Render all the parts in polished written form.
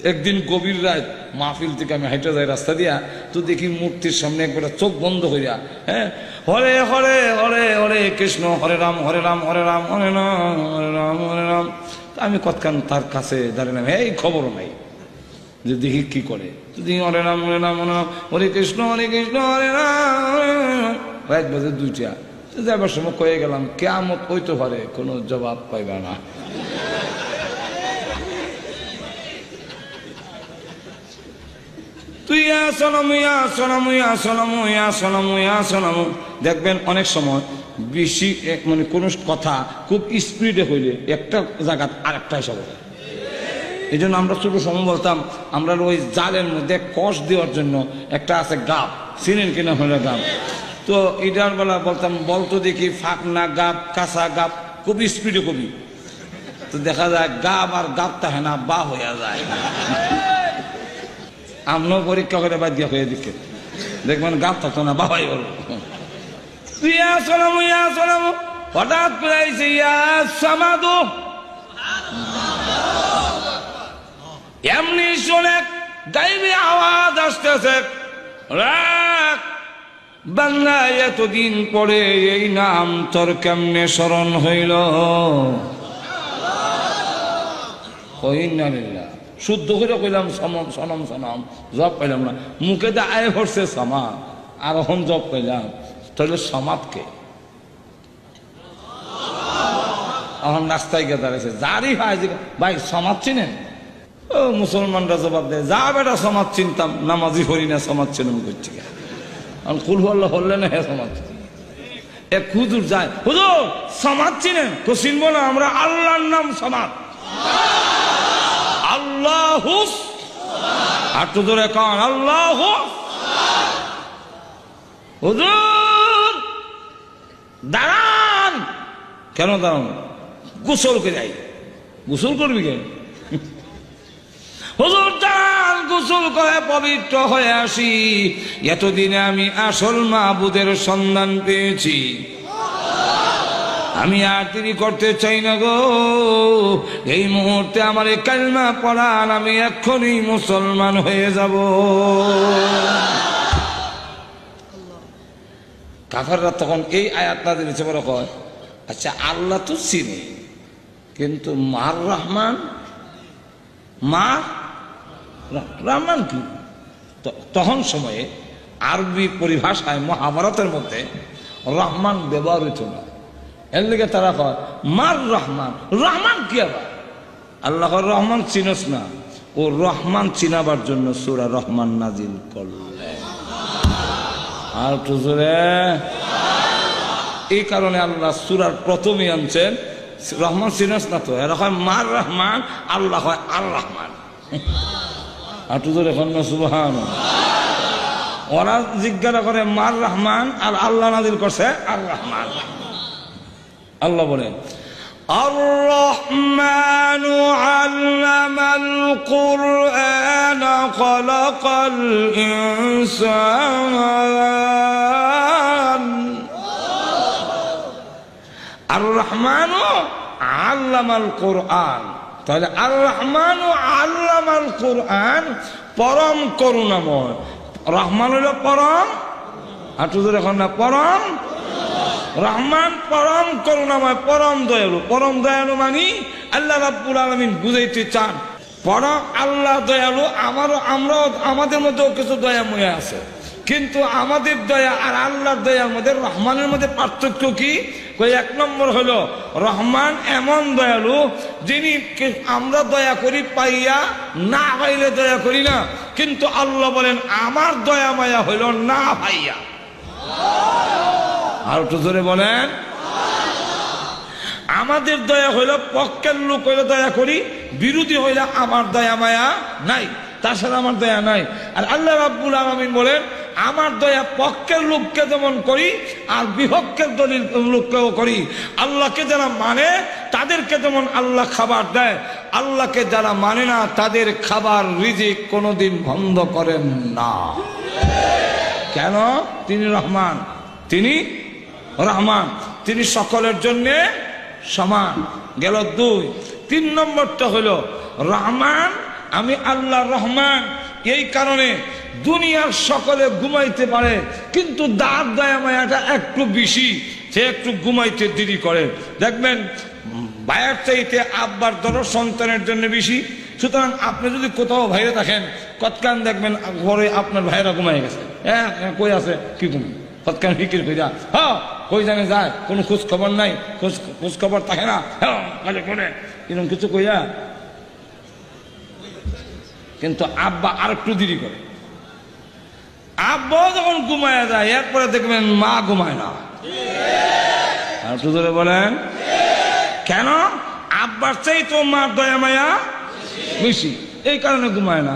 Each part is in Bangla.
একদিন গভীর রাত মাহফিল থেকে আমি হাইটা যাই রাস্তা দিয়া, তো দেখি মূর্তির সামনে একবার চোখ বন্ধ করিয়া, হ্যাঁ, হরে হরে হরে হরে কৃষ্ণ, হরে রাম হরে রাম হরে রাম হরে রাম হরে রাম হরে রাম। আমি কতক্ষণ তার কাছে দাঁড়ালাম, এই খবর নাই যে দেখি কি করে। দেখি হরে রাম হরে রাম হরে রাম হরে কৃষ্ণ হরে রাম। রাত বাজে 2টা। যাবার সময় কয়ে গেলাম কিয়ামত হইতে পারে, কোনো জবাব পাইবা না। দেখবেন অনেক সময় বেশি মানে কোন কথা খুব স্পিডে হইলে একটা জায়গা আরেকটা হিসাবে। এই জন্য আমরা ছোট সময় বলতাম, আমরা ওই জালের মধ্যে কষ দেওয়ার জন্য একটা আছে গাপ, চিনেন কিনা হলে গাপ, তো এটার বেলা বলতাম বলতো দেখি ফাঁকনা গাপ কাঁচা গাপ, খুব স্পিডে কবি, তো দেখা যায় গাপ আর গাপ থাকে না, বা হইয়া যায়। আমরাও পরীক্ষা করে বাদ দিয়া হয়ে দিকে দেখবেন গাপ থাকতো না, বাবাই বলবো হঠাৎ করে আইছে সামাদু, এমনি শুনে গাইবে আওয়াজ আসতেছে, বাংলা এতদিন পরে এই নাম তোর কেমনে স্মরণ হইল। শুদ্ধ করে কইলাম সনম সনম সনম, জব পাইলাম না, মুখে দা আয় ভরছে সামা, আর এখন জব পাইলাম, তাহলে সমাপকে এখন রাস্তায় গিয়ে দাঁড়াইছে, যারই হয় ভাই সমাজ চিনেন? ও মুসলমানরা জবাব দেয়, যা বেটা সমাজ চিনতাম, নামাজি হরি না সমাজ চিনুম করছি, এখন কুল হল্লা হল্লে না, হ্যাঁ সমাজ। এক হুজুর যায়, হুজুর সমাজ চিনেন? তো চিনবো না, আমরা আল্লাহর নাম সমাজ। আল্লাহ একটু ধরে কান, আল্লাহ। হুজুর দাঁড়ান। কেন দাঁড়ান? গোসল করে যাই। গোসল করবি কেন? হুজুর দাঁড়ান, গোসল করে পবিত্র হয়ে আসি, এতদিনে আমি আসল মাবুদের সন্ধান পেয়েছি, আমি আর দেরি করতে চাই না গো, এই মুহূর্তে আমার কালিমা পড়ান, আমি এক্ষুনি মুসলমান হয়ে যাব। কাফেররা তখন এই আয়াত নাযিল হয়েছে, বড় কয় আচ্ছা আল্লাহ তো চিনি, কিন্তু মার রহমান, মার রহমান কি? তখন সময়ে আরবি পরিভাষায় মহাভারতের মধ্যে রহমান ব্যবহার হইত না, এর লেগে তারা কয় মার রহমান। রহমান কি আবার? আল্লাহর রহমান চিনস না, ও রহমান চিনাবার জন্য সূরা রহমান নাজিল করলেন। আর টুজুরে এই কারণে আল্লাহ সূরার প্রথমেই আনছেন রহমান চিনস না, তো এরা হয় মার রহমান, আল্লাহ হয় আর রহমান। আর টুজুরে এখন না সুবহানাল্লাহ। ওরা জিজ্ঞাসা করে মার রহমান, আর আল্লাহ নাজিল করছে আর রহমান। আল্লাহ বলেন الرحمن علم القرآن خلق الإنسان الرحمن علم القرآن তাহলে আর রহমান আল্লামাল কোরআন পরম করুণাময় রহমান হলো পরম আটুদের এখন না পরম রহমান পরম করুণাময় পরম দয়ালু মানে আল্লাহ রাব্বুল আলামিন বুঝাইতে চান পরম আল্লাহ দয়ালু আমরাও আমাদের মধ্যেও কিছু দয়াময় আছে কিন্তু আমাদের দয়া আর আল্লাহর দয়ার মধ্যে রহমানের মধ্যে পার্থক্য কি এক নম্বর হলো রহমান এমন দয়ালু যিনি আমরা দয়া করি পাইয়া না পাইলে দয়া করি না কিন্তু আল্লাহ বলেন আমার দয়া মায়া হইল না পাইয়া আর একটু জোরে বলেন আমাদের দয়া হইল পক্ষের লোক হইলে দয়া করি বিরোধী হইলে আমার দয়া মায়া নাই তাছাড়া আমার দয়া নাই আর আল্লাহ রাব্বুল আলামিন বলেন আমার দয়া পক্ষের লোককে যেমন করি আর বিপক্ষের দলিল লোককেও করি আল্লাহকে যারা মানে তাদেরকে যেমন আল্লাহ খাবার দেয় আল্লাহকে যারা মানে না তাদের খাবার রিজিক কোনোদিন বন্ধ করেন না কেন তিনি রহমান তিনি সকলের জন্য সমান গেল দুই তিন নম্বরটা হলো রহমান আমি আল্লাহ রহমান, এই কারণে দুনিয়ার সকলে ঘুমাইতে পারে, কিন্তু দাঁত দয়া মায়াটা একটু বেশি, সে একটু ঘুমাইতে দেরি করে। দেখবেন ভাইয়ের চাইতে আব্বার দরদ সন্তানের জন্য বেশি। সুতরাং আপনি যদি কোথাও ভাইরে থাকেন, কতকান দেখবেন ঘরে আপনার ভাইরা ঘুমাই গেছে, হ্যাঁ কই আছে কি ঘুমাই, কতকান ফিকির কইরা হ্যাঁ কই জানে যায়, কোনো খোঁজ খবর নাই, খোঁজ খবর থাকে না, হ্যাঁ এরকম কিছু কইয়া। কিন্তু আব্বা আর একটু দেরি করে। আব্বাও যখন ঘুমায় যায়, এরপরে দেখবেন মা ঘুমায় না। আর একটু ধরে বলেন কেন? আব্বার চাই তো মার দয়া মায়া বেশি, এই কারণে ঘুমায় না।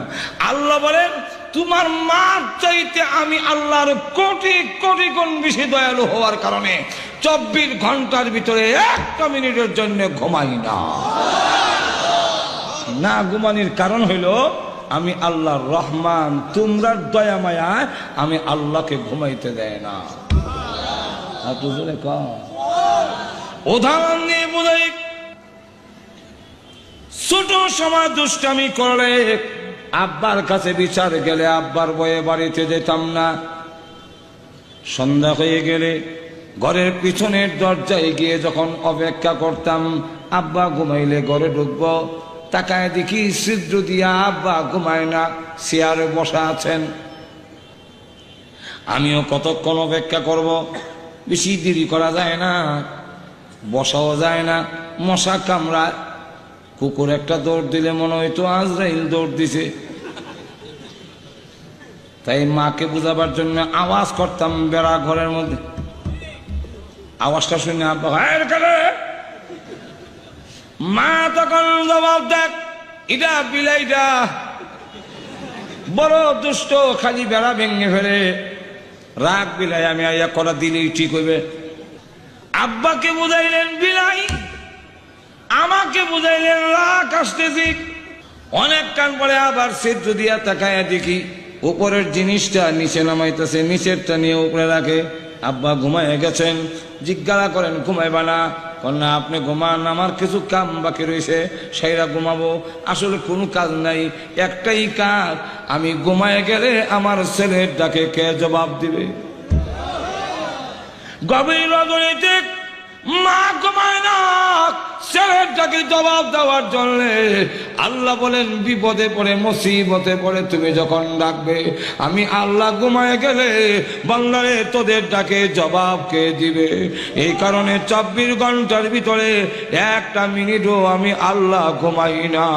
আল্লাহ বলেন তোমার মার চাইতে আমি আল্লাহর কোটি কোটি গুণ বেশি দয়ালু হওয়ার কারণে 24 ঘন্টার ভিতরে একটা মিনিটের জন্য ঘুমাই না। না ঘুমানির কারণ হইল আমি আল্লাহর রহমান, তোমরা দয়া মায়ায় আমি আল্লাহকে ঘুমাইতে দেয় না। উদাহরণ দিয়ে বোঝাই, ছোট সময় দুষ্টামি করলে আব্বার কাছে বিচার গেলে আব্বার বয়ে বাড়িতে যেতাম না। সন্ধ্যা হয়ে গেলে ঘরের পিছনের দরজায় গিয়ে যখন অপেক্ষা করতাম আব্বা ঘুমাইলে ঘরে ঢুকবো, তাকায় দেখি ছিদ্র দিয়া আব্বা ঘুমায় না, চেয়ারে বসা আছেন। আমিও কতক্ষণ অপেক্ষা করব, বেশি দেরি করা যায় না, বসাও যায় না, মশা কামড়ায়। কুকুর একটা দৌড় দিলে মনে হইতো আজরাইল দৌড় দিছে। তাই মাকে বুঝাবার জন্য আওয়াজ করতাম বেড়া ঘরের মধ্যে। আওয়াজটা শুনে আব্বা মা তখন জবাব দেখ, এটা বিলাইটা বড় দুষ্ট, খালি বেড়া ভেঙে ফেলে। রাগ বিলাই আমি আইয়া করা দিলেই ঠিক হইবে। আব্বাকে বুঝাইলেন বিলাই, আমাকে বুঝাইলেন রাগ আসতেছি। অনেক কান পরে আবার ছিদ্র দিয়া তাকায়া দেখি উপরের জিনিসটা নিচে নামাইতেছে, নিচেরটা নিয়ে উপরে রাখে। আব্বা ঘুমায় গেছেন। জিজ্ঞাসা করেন ঘুমাইবা না? না আপনি ঘুমান, আমার কিছু কাম বাকি রয়েছে সেইরা ঘুমাবো। আসলে কোনো কাজ নাই, একটাই কাজ, আমি ঘুমায় গেলে আমার ছেলের ডাকে কে জবাব দিবে? গভীর রজনীতে মা ঘুমায় না, ছেলের ডাকে জবাব দেওয়ার জন্য। আল্লাহ বলেন বিপদে পড়ে মুসিবতে পড়ে তুমি যখন ডাকবে, আমি আল্লাহ ঘুমায় গেলে বান্দারে তোদের ডাকে জবাব কে দিবে? এই কারণে 24 ঘন্টার ভিতরে একটা মিনিটও আমি আল্লাহ ঘুমাই না।